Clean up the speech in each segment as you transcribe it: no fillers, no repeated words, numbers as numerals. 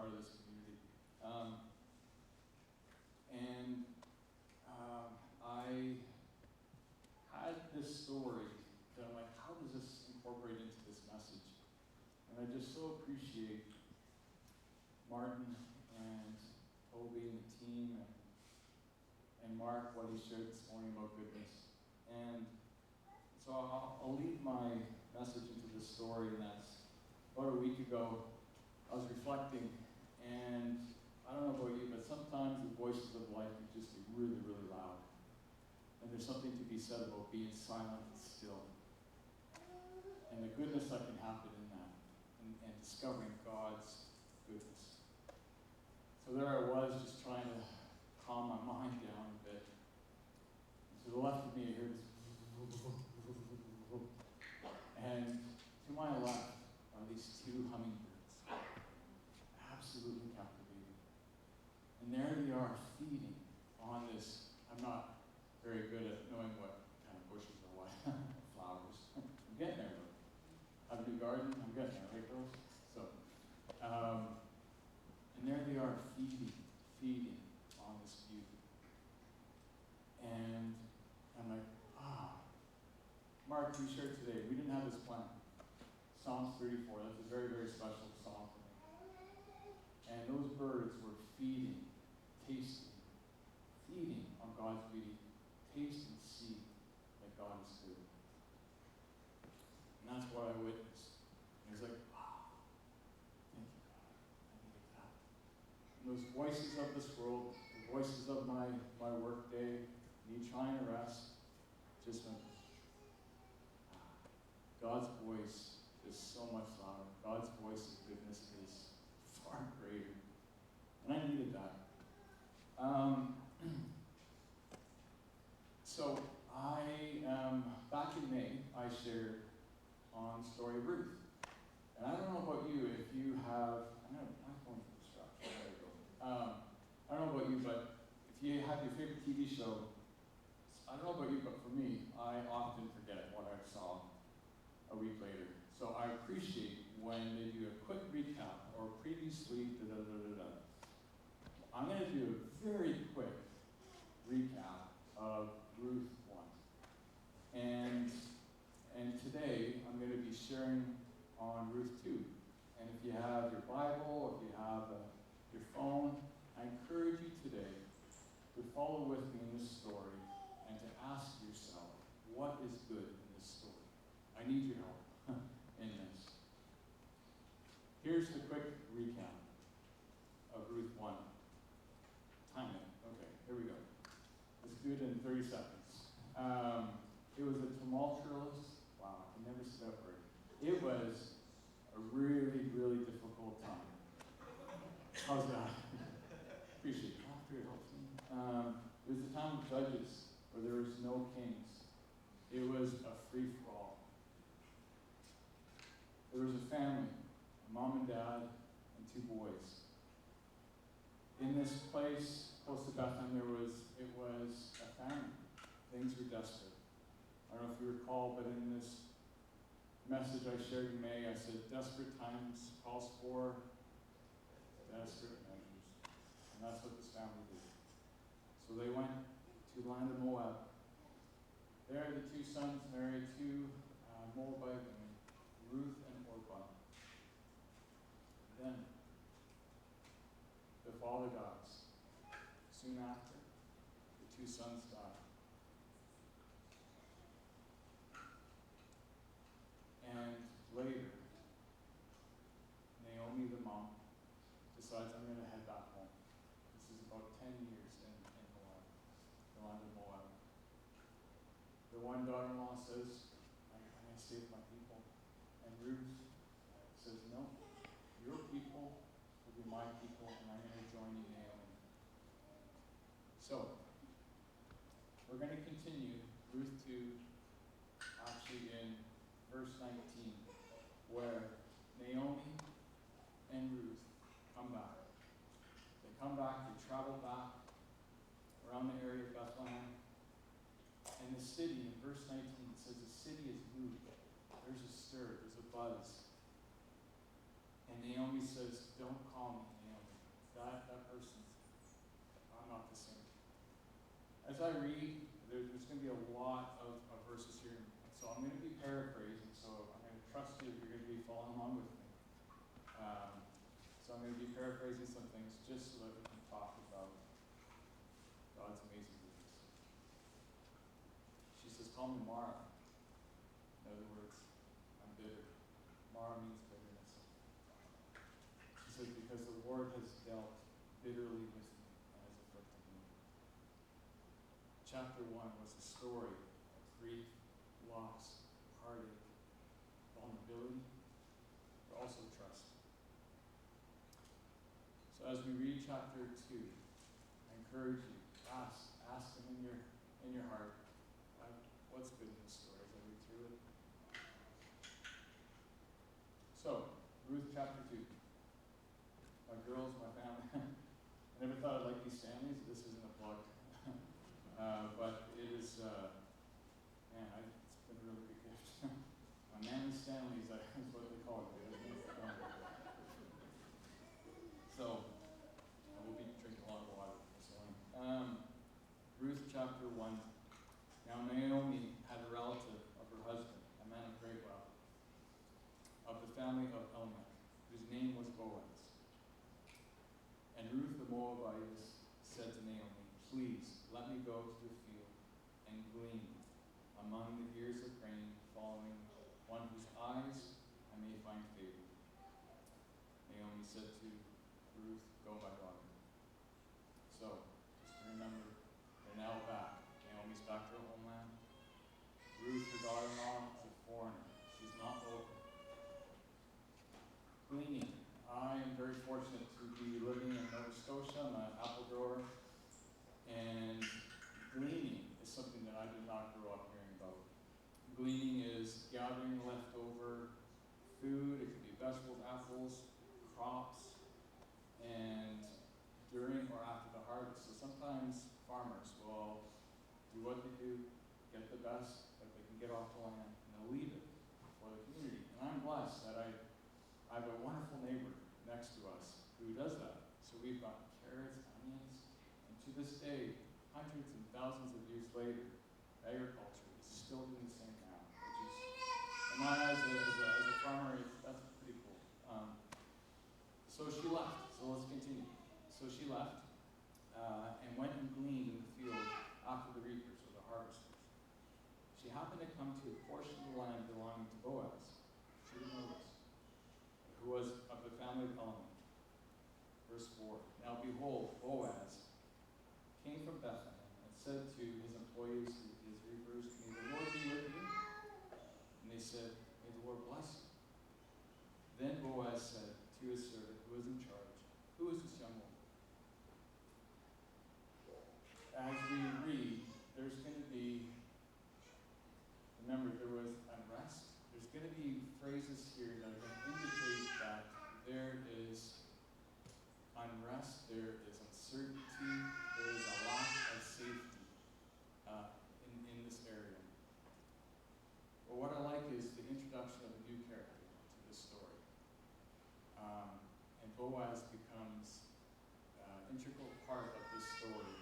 part of this community. I had this story that I'm like, how does this incorporate into this message? And I just so appreciate Martin and Toby and the team and Mark, what he shared this morning about goodness. And so I'll lead my message into this story, and that's about a week ago, I was reflecting, and I don't know about you, but sometimes the voices of life can just be really, really loud. And there's something to be said about being silent and still. And the goodness that can happen in that, and discovering God's goodness. So there I was, just trying to calm my mind down a bit. And to the left of me, I heard this. And to my left are these two hummingbirds. Absolutely captivating. And there they are feeding on this. I'm not very good at knowing what kind of bushes or what flowers. I'm getting there, though. I have a new garden. I'm getting there, right, girls? So, and there they are feeding on this beauty. And I'm like, Mark, you shared today. We didn't have this plan. Psalms 34. That's a very, very special psalm for me. And those birds were feeding on God's beauty. Taste and see that God is good. And that's what I witnessed. And it was like, thank you, God. I needed that. And those voices of this world, the voices of my work day, me trying to rest, just went, God's voice is so much louder. God's voice of goodness is far greater. And I needed that. So back in May, I shared on Story of Ruth. And I don't know about you, if you have, my phone's distracted, there we go. I don't know about you, but if you have your favorite TV show, I don't know about you, but for me, I often forget what I saw a week later. So I appreciate when they do a quick recap or previously da-da-da-da-da. I'm going to do a very quick recap of Ruth 1. And today I'm going to be sharing on Ruth 2. And if you have your Bible, if you have your phone, I encourage you today to follow with me in this story and to ask yourself, what is good in this story? I need your help in this. Here's the quick recap of Ruth 1. Time it. Okay, here we go. Let's do it in 30 seconds. It was a tumultuous, wow, I can never say that word. It was a really, really difficult time. How's that? Appreciate it. After it helps me. It was the time of Judges, where there was no kings. It was a free-for-all. There was a family, a mom and dad, and two boys. In this place, close to Bethlehem, it was a famine. Things were desperate. I don't know if you recall, but in this message I shared in May, I said, desperate times calls for desperate measures. And that's what this family did. So they went to the land of Moab. There, the two sons married two Moabite women, Ruth and Orpah. Then, the father dies. Soon after, the two sons die. And later, Naomi, the mom, decides, I'm going to head back home. This is about 10 years in Moab, the land of Moab. The one daughter-in-law says, I'm going to stay with my people. And Ruth says, no, your people will be my people, and I'm going to join you, Naomi. So, we're going to continue Ruth 2, actually in verse 19, where Naomi and Ruth come back. They come back, they travel back around the area of Bethlehem. And the city, in verse 19, it says the city is moved. There's a stir, there's a buzz. And Naomi says, don't call me Naomi. that person, I'm not the same. As I read, there's going to be a lot of verses here, so I'm going to be paraphrasing, so I'm going to trust you if you're going to be following along with me. So I'm going to be paraphrasing some things just so that we can talk about God's amazing goodness. She says, call me Mara. In other words, I'm bitter. Mara means bitterness. She says, because the Lord has dealt bitterly with me and has afflicted me. Chapter 1 was a story of grief, loss, heartache, vulnerability, but also trust. So as we read chapter 2, I encourage you, ask him in your heart, what's good in this story as I read through it. So, Ruth chapter 2. My girls, my family. I never thought I'd like these families. This isn't a plug. But it is, it's been a really good gift. My Nanny Stanleys is what they call it. So, I will be drinking a lot of water this morning. Ruth chapter 1. Now Naomi had a relative of her husband, a man of great wealth, of the family of Elimelech, whose name was Boaz. And Ruth the Moabitess said to Naomi, please, let me go to the field and glean among the ears of grain, following one whose eyes I may find favor. Naomi said to Ruth, go, my daughter. So, just to remember, they're now back. Naomi's back to her homeland. Ruth, her daughter-in-law, is a foreigner. She's not local. Gleaning. I am very fortunate to be living in Nova Scotia. I'm an apple grower. And gleaning is something that I did not grow up hearing about. Gleaning is gathering leftover food. It could be vegetables, apples, crops, and during or after the harvest. So sometimes farmers will do what they do, get the best that they can get off the land, and they'll leave it for the community. And I'm blessed that I have a wonderful neighbor next to us who does that. So we've got carrots, onions, and to this day, hundreds and thousands of years later, agriculture is still doing the same now, which is, in my eyes, as a farmer, that's pretty cool. So she left. So let's continue. So she left and went and gleaned in the field after the reapers or the harvesters. She happened to come to a portion of the land belonging to Boaz. She didn't know this. Who was of the family of Elimelech. Verse 4. Now behold, Boaz came from Bethlehem and said to his employees, his reapers, may the Lord be with you. And they said, may the Lord bless you. Then Boaz said to his servant who was in charge, who is this young woman? As we read, there's going to be, remember there was unrest. There's going to be phrases here that are going to indicate that there is unrest, there is uncertainty, there is a lack of safety in this area. But what I like is the introduction of a new character to this story. And Boaz becomes an integral part of this story.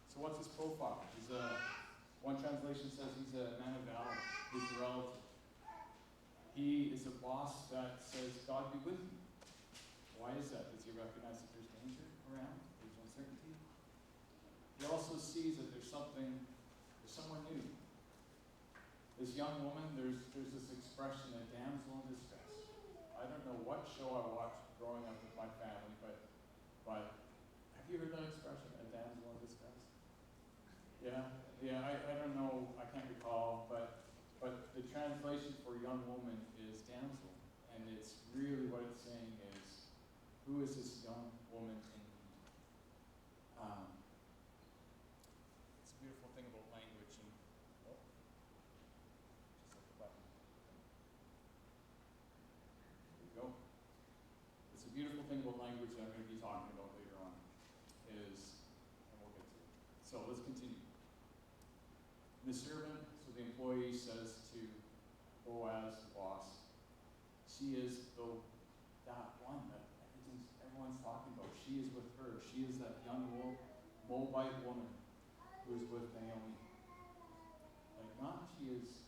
So what's his profile? One translation says he's a man of valor. He's a relative. He is a boss that says, God be with you. Why is that? Does he recognize that there's danger around? There's uncertainty? He also sees that there's someone new. This young woman, there's this expression, a damsel in distress. I don't know what show I watched growing up with my family, but have you heard that expression, a damsel in distress? Yeah, I don't know, I can't recall, but the translation for young woman is damsel, and it's really what it's saying is, who is this young woman in need? It's a beautiful thing about language, and just like the button. There we go. It's a beautiful thing about language that I'm going to be talking about later on, and we'll get to it. So let's continue. The servant, so the employee, says to Boaz, the boss, she is that one that everyone's talking Moabite woman who is with Naomi. Like, not she is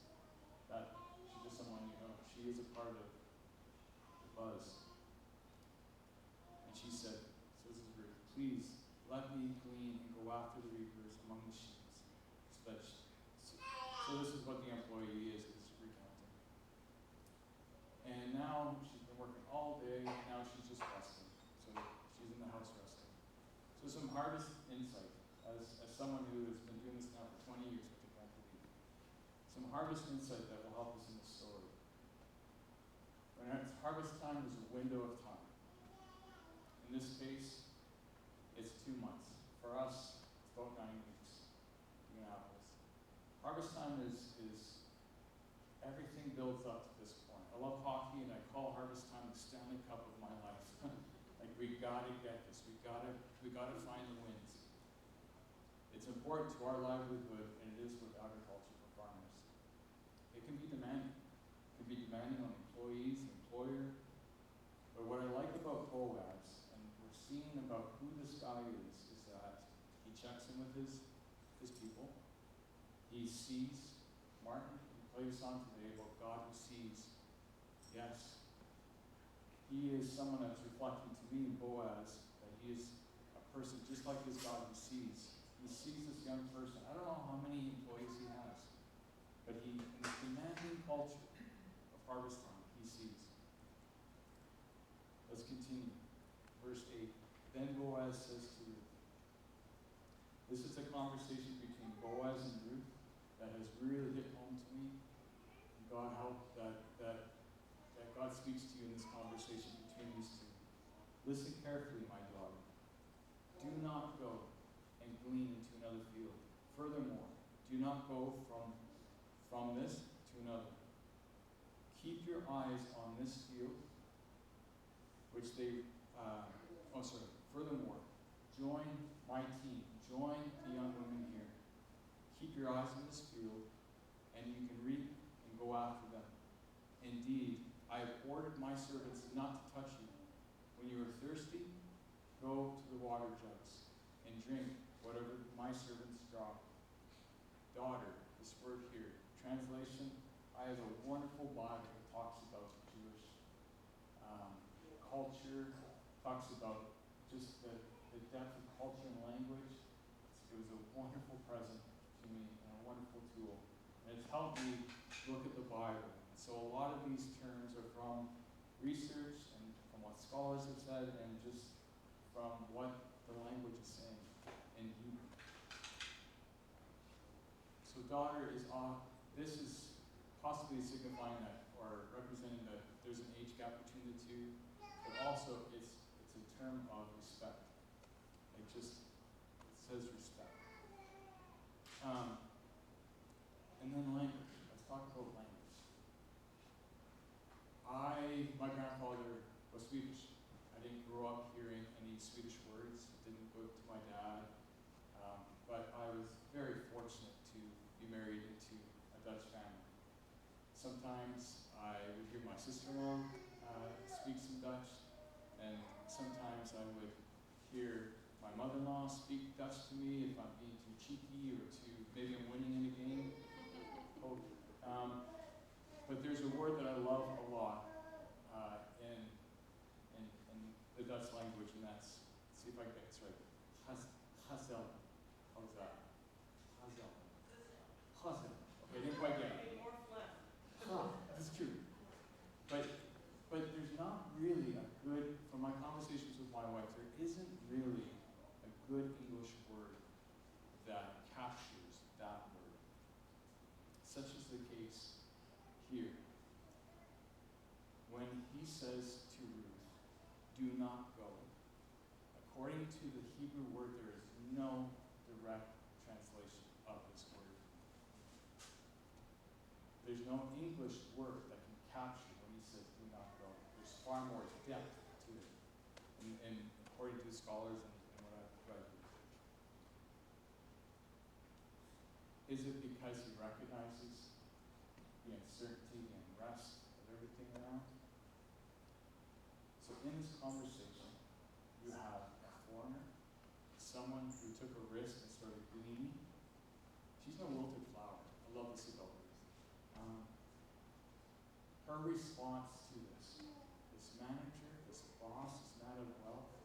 that, she's just someone you know. She is a part of the buzz. And she said, so this is Ruth, please let me glean and go after the reapers among the sheaves. So this is what the employee is recounting. And now she's been working all day, now she's just resting. So she's in the house resting. So some harvest insight, as someone who has been doing this now for 20 years, which I can't believe. Some harvest insight that will help us in this story. When it's harvest time, there's a window of time. In this case, it's 2 months. For us, it's about 9 weeks. Minneapolis. Harvest time is everything builds up to this point. I love hockey, and I call harvest time the Stanley Cup of my life. Like, we gotta get this. We gotta find the wins. It's important to our livelihood, and it is with agriculture for farmers. It can be demanding. It can be demanding on employees, the employer. But what I like about Boaz, and we're seeing about who this guy is that he checks in with his people. He sees. Martin, we played a song today about God who sees. Yes. He is someone that's reflecting to me, Boaz, that he is a person just like this God who sees. He sees this young person. I don't know how many employees he has, but in the demanding culture of harvest time, he sees. Let's continue. Verse 8. Then Boaz says to Ruth. This is a conversation between Boaz and Ruth that has really hit home to me. And God help that God speaks to you in this conversation between these two. Listen carefully, my daughter. Do not go and glean into another field. Furthermore, do not go from this to another. Keep your eyes on this field, which they, furthermore, join my team. Join the young women here. Keep your eyes on this field, and you can reap and go after them. Indeed, I have ordered my servants not to touch you. When you are thirsty, go to the water jugs and drink whatever my servants draw. Daughter, this word here, translation, I have a wonderful Bible that talks about Jewish culture, talks about just the depth of culture and language. It was a wonderful present to me and a wonderful tool. And it's helped me look at the Bible. And so a lot of these terms are from research and from what scholars have said and just from what the language is saying in Hebrew. So daughter is this is possibly signifying that or representing that there's an age gap between the two, but also it's a term of respect. It says respect. And then language. Let's talk about language. My grandfather was Swedish. I didn't grow up hearing any Swedish words. I didn't go to my dad. But I was very fortunate to be married into a Dutch family. Sometimes I would hear my sister-in-law speak some Dutch, and sometimes I would hear my mother-in-law speak Dutch to me if I'm being too cheeky or maybe I'm winning in a game. But there's a word that I love a lot in the Dutch language, and that's, see if I can get this right, Hazel. How's that? Hazel. Okay, I didn't quite get it. That's true. But there's not really a good, from my conversations with my wife, there isn't really a good English word that captures that word. Such is the case here. When he says to Ruth, do not go, according to the Hebrew word, there is no direct translation of this word. There's no English word that can capture when he says do not go. There's far more depth to it, and according to the scholars and what I've read. Is it because he recognizes the uncertainty and unrest of everything around? So in this conversation, you have a foreigner, someone who took a risk and started gleaning. She's no wilted flower. I love this about Ruth. Her response to this manager, this boss, this man of wealth,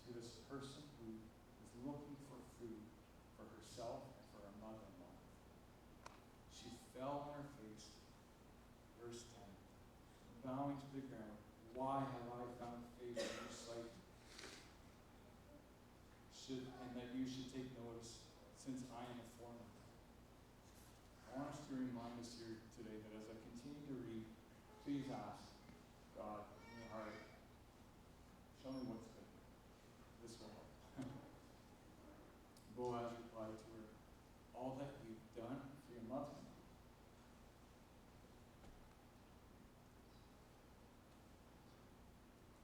to this person who is looking for food for herself and for her mother-in-law. She fell on her face, verse 10, bowing to the ground. Why have I found favor in your sight? And that you should take notice, since I am a foreigner. I want us to remind us here today that as I continue to read, please ask God in your heart, show me what's good. This will help. Boaz replied to her, all that you've done for your mother.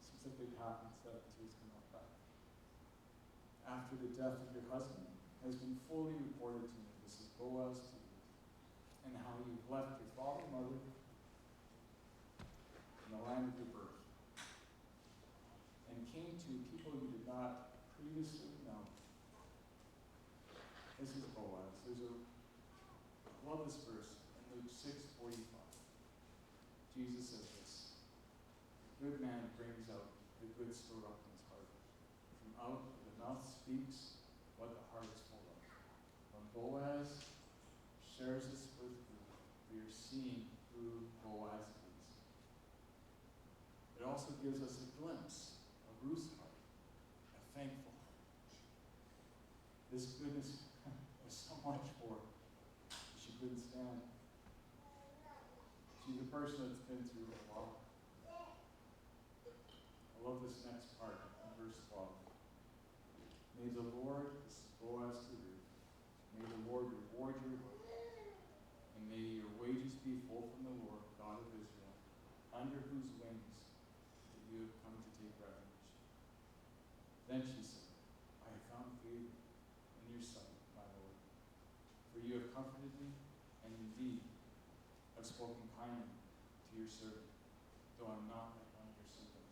Seems like it happens that it's going to back. After the death of your husband has been fully reported to me. This is Boaz to you, and how you've left your father and mother in the land of your birth, and came to people you did not previously know. This is Boaz. I love this verse in Luke 6:45. Jesus says this: "A good man brings out the good stored up in his heart. From out of the mouth speaks what the heart is full of." When Boaz shares this with Ruth, we are seeing who Boaz is. It also gives us a glimpse of Ruth's heart, a thankful heart. This goodness was so much for her. She couldn't stand. She's a person that's been through a lot. I love this next part in verse 12. May the Lord, this is Boaz to Ruth, may the Lord reward your work, and may your wages be full from the Lord, God of Israel, under whose wings that you have come to take refuge. Then she said, I have found favor in your sight, my Lord, for you have comforted me, and indeed have spoken kindly to your servant, though I'm not like one of your servants.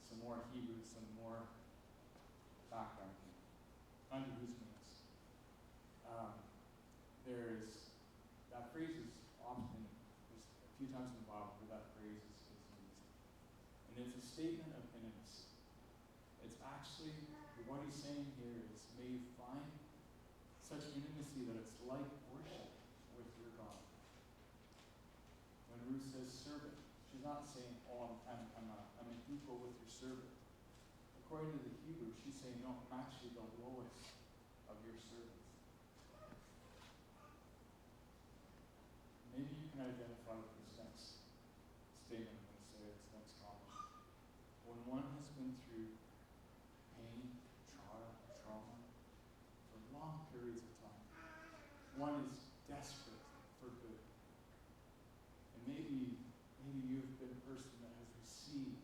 Some more Hebrew, some more background here. Under whose wings? There's that phrase is often, there's a few times in the Bible where that phrase is used. And it's a statement of intimacy. It's actually, what he's saying here is, may you find such intimacy that it's like worship with your God. When Ruth says servant, she's not saying, oh, I'm an equal with your servant. According to the Hebrew, she's saying, no, I'm actually the lowest of your servants. Maybe you can identify with this next statement I'm going to say, this next comment. When one has been through pain, trial, trauma, for long periods of time, one is desperate for good. And maybe you've been a person that has received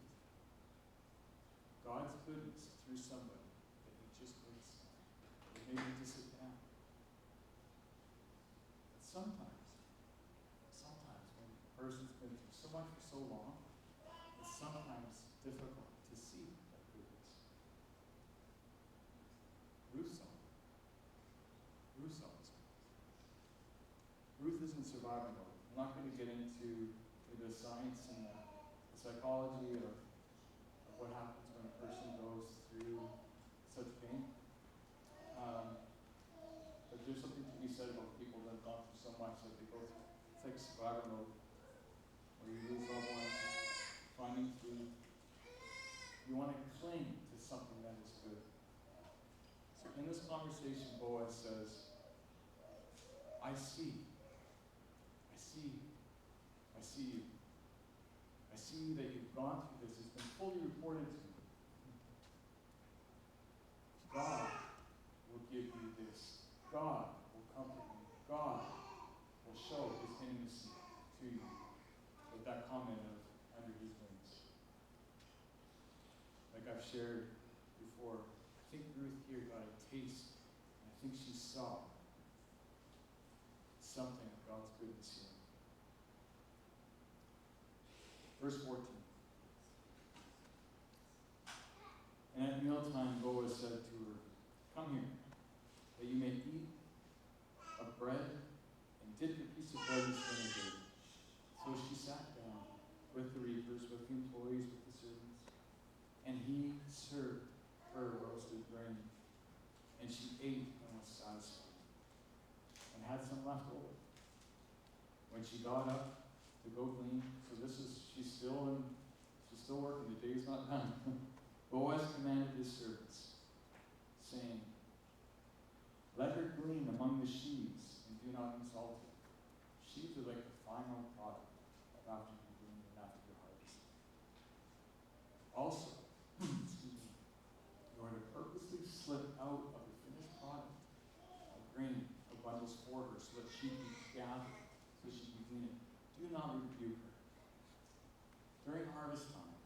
God's goodness through somebody that you just couldn't stand. Or maybe to sit down. But sometimes when a person's been through so much for so long, it's sometimes difficult to see that goodness. Ruth saw it. Ruth saw it. Ruth is in survival mode. I'm not going to get into the science and the psychology of what happens when a person goes through such pain. But there's something to be said about people that have gone through so much that they go through. It's like survival mode, where you lose loved ones, finding food. You want to cling to something that is good. So in this conversation, Boaz says, I see you. I see that you've gone through this. It's been fully reported to me. God will give you this. God will comfort you. God will show his intimacy to you. With that comment of under his wings. Like I've shared before, I think Ruth here got a taste, and I think she saw something of God's goodness here. Verse 14. And at mealtime, Boaz said to her, Come here, that you may eat of bread and dip your piece of bread in vinegar. So she sat down with the reapers, with the employees, with the servants, and he served her roasted grain. And she ate and was satisfied, and had some left over. When she got up to go glean, so she's still working, the day's not done. Boaz commanded his servants, saying, let her glean among the sheaves, and do not insult her. Sheaves are like the final product of after you glean and after you harvest. Also, excuse me, you are to purposely slip out of the finished product of grain of bundles for her, so that she can gather, so she can glean it. Do not rebuke her. During harvest time,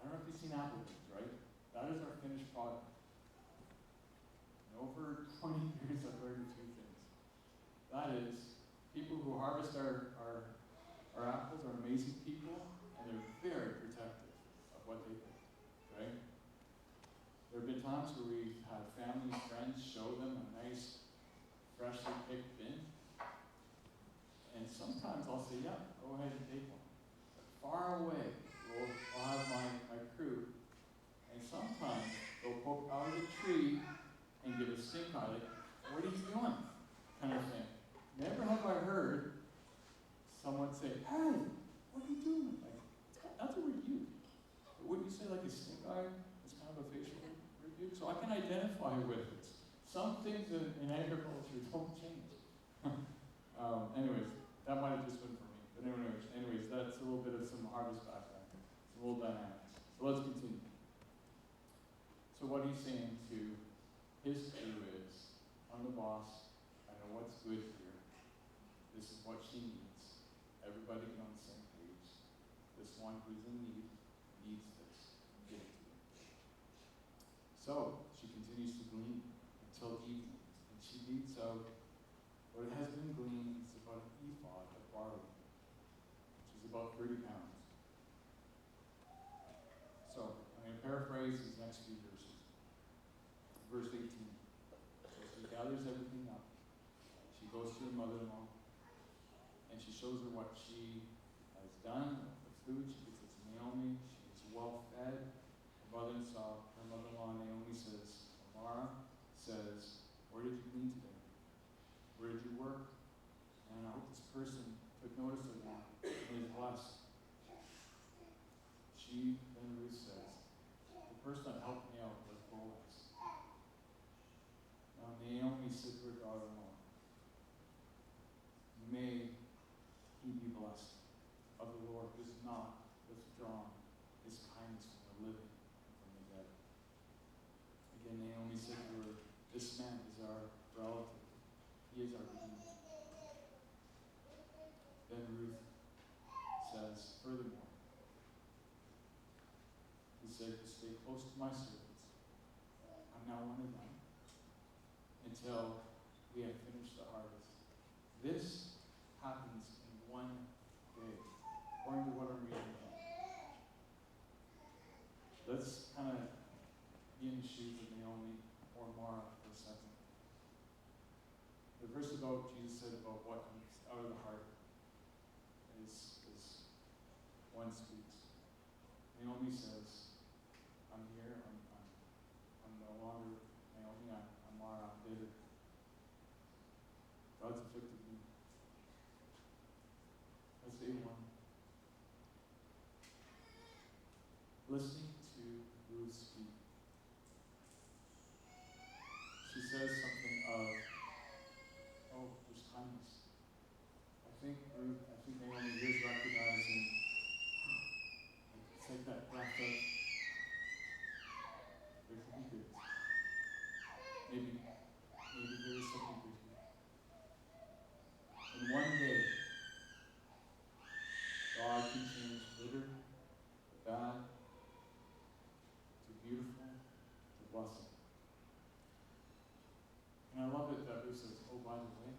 I don't know if you've seen apple trees, right? That is our finished product. And over 20 years, I've learned a few things. That is, people who harvest our apples are amazing people, and they're very protective of what they pick, right? There have been times where we've had family and friends show them a nice, freshly picked bin, and sometimes I'll say, yeah, go ahead and take one. But far away, I'll have my crew, and sometimes they'll poke out of the tree and give a stink eye, like, what are you doing? Kind of thing. Never have I heard someone say, hey, what are you doing? Like, that's a rebuke. But wouldn't you say like a stink eye is kind of a facial rebuke? So I can identify with it. Some things in agriculture don't change. Anyways, that might have just been for me. But anyways, that's a little bit of some harvest background, some little dynamics. So let's continue. So what he's saying to his crew is, I'm the boss, I know what's good here. This is what she needs. Everybody get on the same page. This one who's in need needs this. Give it to them. So she continues to glean until evening, and she beats out what has been gleaned. It's about an ephod of barley, which is about 30 pounds. So I'm going to paraphrase these next few verses. Verse 18. So she gathers everything up. She goes to her mother-in-law, and she shows her what she has done with the food. She gets it to Naomi. She is well fed. Her mother-in-law Naomi says, Mara says, where did you glean today? Where did you work? And I hope this person took notice of that and is blessed. She, then Ruth says, the person that helped me out was Boaz. Now Naomi said to her daughter-in-law, may he be blessed of the Lord, who has not withdrawn his kindness from the living and from the dead. Again, Naomi said to her, this man is our relative. He is our redeemer. Then Ruth says, furthermore, he said to stay close to my servants. I'm now one of them until we have finished the harvest. This happens in one day, according to what I'm reading now. Let's kind of be in the shoes of Naomi or Mara for a second. The verse about Jesus said about what comes out of the heart is one speaks. Naomi says, I'm here, I'm no longer Naomi, I'm Mara, I'm bitter. God's afflicted me. That's day one. Listening to Ruth speak. She says something of, oh, there's kindness. I think Naomi is recognizing, it's like that breath of, there could be good. Maybe there is something good here. In one day, God can change bitter to bad, to beautiful, to blessing. And I love it that Ruth says, oh, by the way,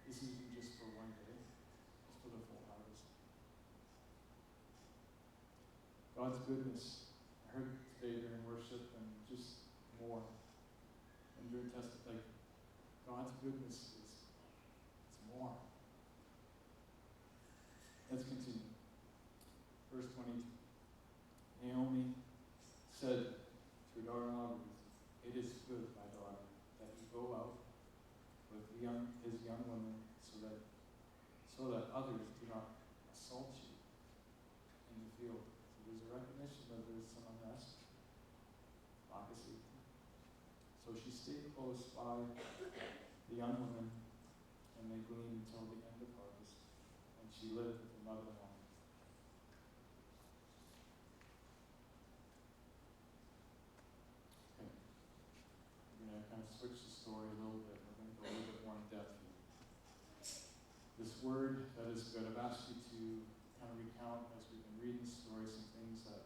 this isn't just for one day, it's for the full harvest. God's goodness, I heard today during worship, and just more. And your like God's goodness is it's more. Let's continue. Verse 22. Naomi said to her daughter-in-law Ruth, "It is good, my daughter, that you go out with his young women, so that others do not assault you in the field." So there's a recognition that there's some unrest, lack of safety. So she stayed close by the young women, and they gleaned until the end of harvest, and she lived with her mother-in-law. Okay, we're going to kind of switch the story a little bit. We're going to go a little bit more in depth here. This word that is good, I've asked you to kind of recount as we've been reading the story some things that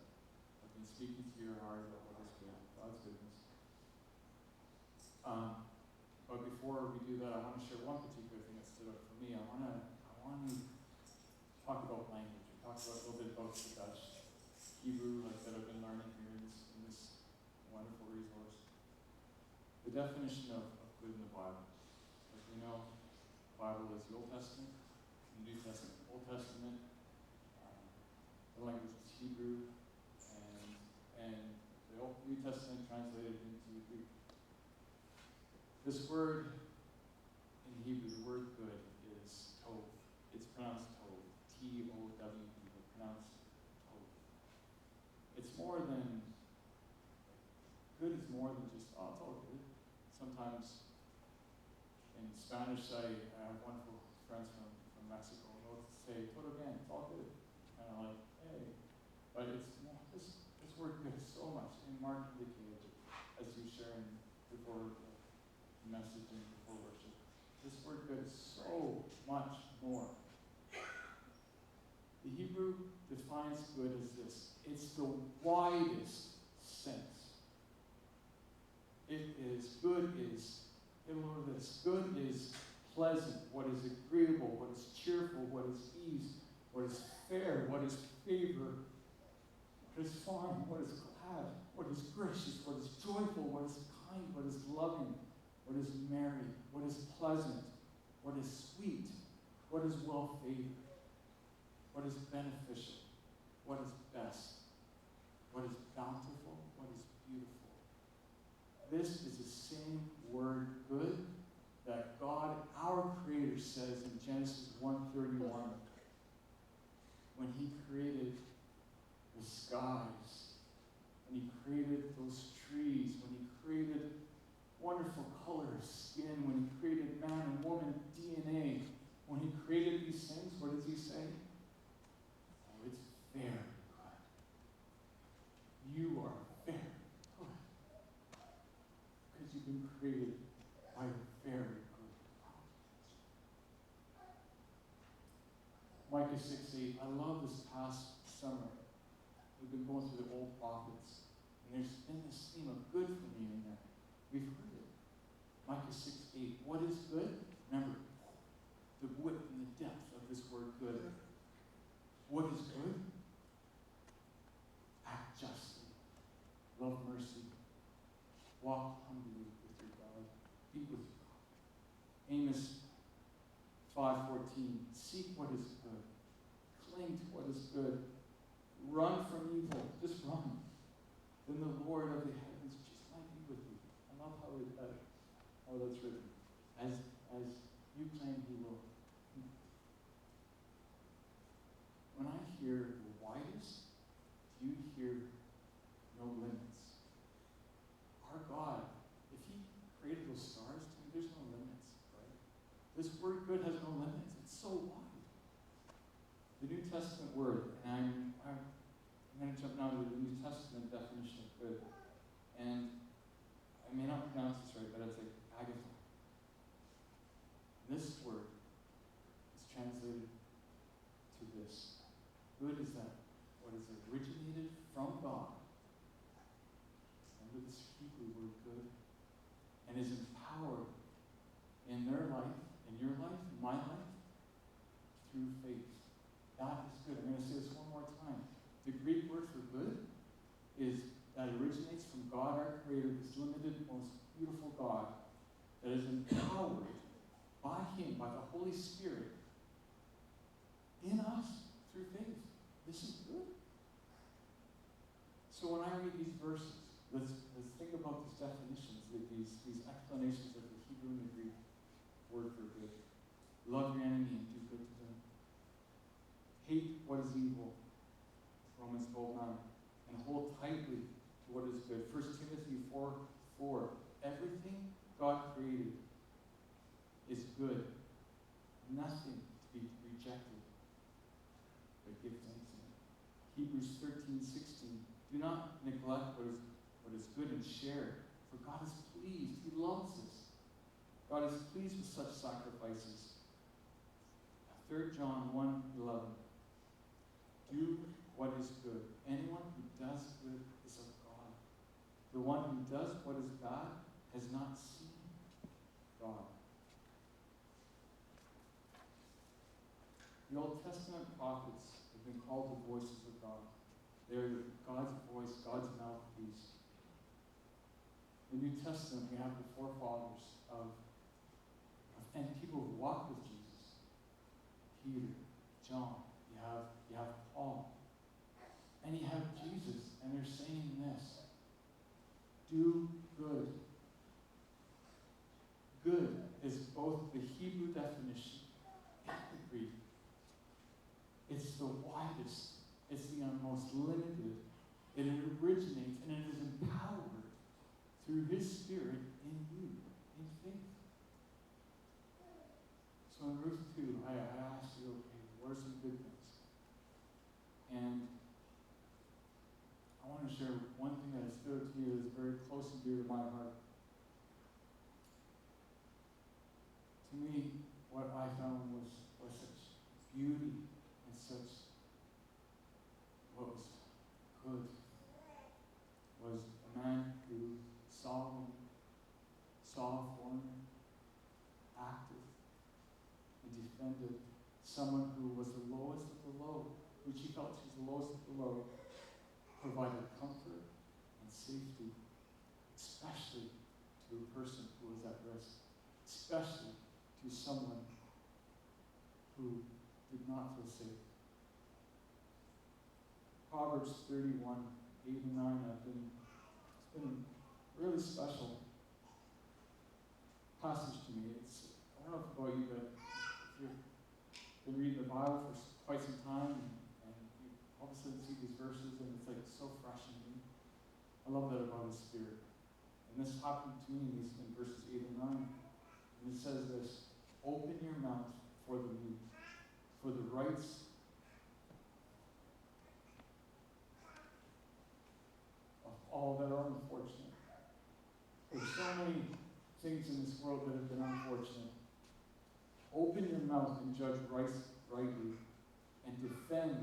have been speaking to your heart about what is good, God's goodness. But before we do that, I want to share one particular thing that stood out for me. I want to talk about language. We talked a little bit about the Dutch, Hebrew, like that I've been learning here in this wonderful resource. The definition of good in the Bible. As we know, the Bible is the Old Testament, the New Testament. Old Testament, the language is Hebrew, and the New Testament translated into Greek. This word in Hebrew, the word good, is tov. It's pronounced tov. T-O-W-E, but pronounced tov. It's more than, good is more than just, oh, it's all good. Sometimes in Spanish, I have wonderful friends from Mexico, and they'll say, todo bien, it's all good. Kind of like, hey. But it's more, this word good is so much. And Mark indicated it as he was sharing before the message and before worship. This word good is so much more. The Hebrew defines good as this. It's the widest sense. It is, good is, good is pleasant, what is agreeable, what is cheerful, what is ease, what is fair, what is favor, what is fine, what is glad, what is gracious, what is joyful, what is kind, what is loving, what is merry, what is pleasant, what is sweet, what is well-favored, what is beneficial, what is best, what is bountiful, what is beautiful. This is the same word, good, that God, our Creator, says in Genesis 1:31 when He created the skies, when He created those trees, when He created wonderful color of skin, when He created man and woman DNA, when He created these things, what does He say? Oh, it's very good. You are very good. Because you've been created by a very good God. Micah 6:8. I love this past summer. We've been going through the old prophets, and there's been this theme of good for me in there. We've heard it. Micah 6:8. What is good? Remember, the width and the depth of this word good. What is good? Act justly. Love mercy. Walk humbly with your God. Be with your God. Amos 5:14. Seek what is good. Cling to what is good. Run from evil. Just run. Then the Lord of the heavens just might be with you. I love how that's written. As you claim He will. When I hear the widest, do you hear no limits? Our God, if He created those stars, there's no limits, right? This word good has no limits. It's so wide. The New Testament word, and I'm going to jump now to the New Testament definition of good. And I may not pronounce this right, but it's like agathon. This word is translated to this. Good is that what is originated from God. Remember this Hebrew word good? And is empowered in their life, in your life, in my life, through faith. That is good. I'm going to say this one more time. The Greek word for good is that originates from God our Creator, this limited, most beautiful God, that is empowered by Him, by the Holy Spirit, in us through faith. This is good. So when I read these verses, let's think about these definitions, these explanations of the Hebrew and the Greek word for good. Love your enemy and do good to them. Hate what is evil, Romans 12:9, and hold tightly to what is good. 1 Timothy 4:4. Everything God created is good. Nothing to be rejected, but give thanks to it. Hebrews 13:16. Do not neglect what is good and share, for God is pleased. He loves us. God is pleased with such sacrifices. 3 John 1:11. Do what is good. Anyone who does good is of God. The one who does what is bad has not seen God. The Old Testament prophets have been called the voices of God. They're God's voice, God's mouthpiece. In the New Testament, we have the forefathers and people who walked with Jesus. Peter, John, you have Paul. And you have Jesus, and they're saying this: do good. Good is both the Hebrew definition and the Greek. It's the widest, it's the most limited. It originates and it is empowered through His Spirit in you, in faith. So in verse 2, I asked you, okay, what are some good things? And I want to share one thing that has stood out to me that is very close and dear to my heart. To me, what I found was such beauty and such what was good was a man who saw a foreigner, active, and defended someone who was the lowest of the low, which he felt she was the lowest of the low, provided comfort and safety, especially to a person who was at risk, especially to someone who did not feel safe. Proverbs 31, 8 and 9 it's been a really special passage to me. I don't know about you, but if you've been reading the Bible for quite some time and you all of a sudden see these verses and it's like so fresh in me. I love that about His Spirit. And this happened to me in verses 8 and 9. And it says this: open your mouth for the meek, for the rights of all that are unfortunate. There's so many things in this world that have been unfortunate. Open your mouth and judge rightly, and defend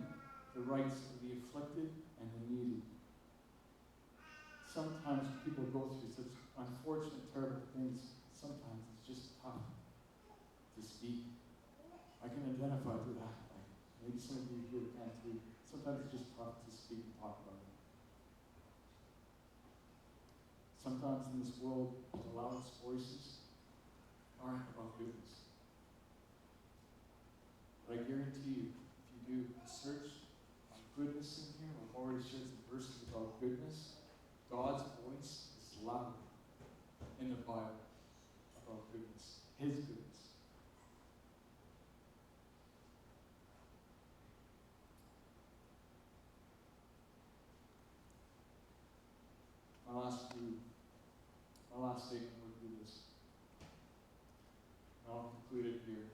the rights of the afflicted and the needy. Sometimes people go through such unfortunate, terrible things. Sometimes it's just tough to speak. I can identify with that. Maybe some of you here can too. Sometimes it's just tough to speak and talk about it. Sometimes in this world, the loudest voices aren't about goodness. But I guarantee you, if you do a search on goodness in here, we've already shared some verses about goodness. God's voice is loud in the Bible about goodness, His goodness. My last statement would be this. And I'll conclude it here.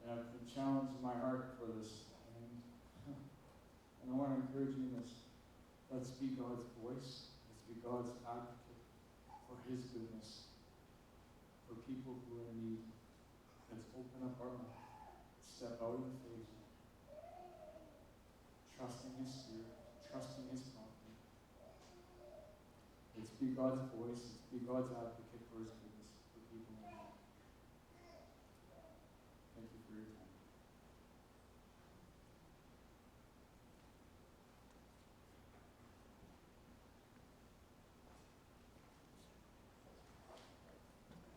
And I've been challenged in my heart for this. And I want to encourage you in this. Let's be God's voice. Let's be God's advocate for His goodness. For people who are in need. Let's open up our mouth. Step out in faith. Trusting His Spirit. Trusting His promise. Let's be God's voice. Let's be God's advocate for His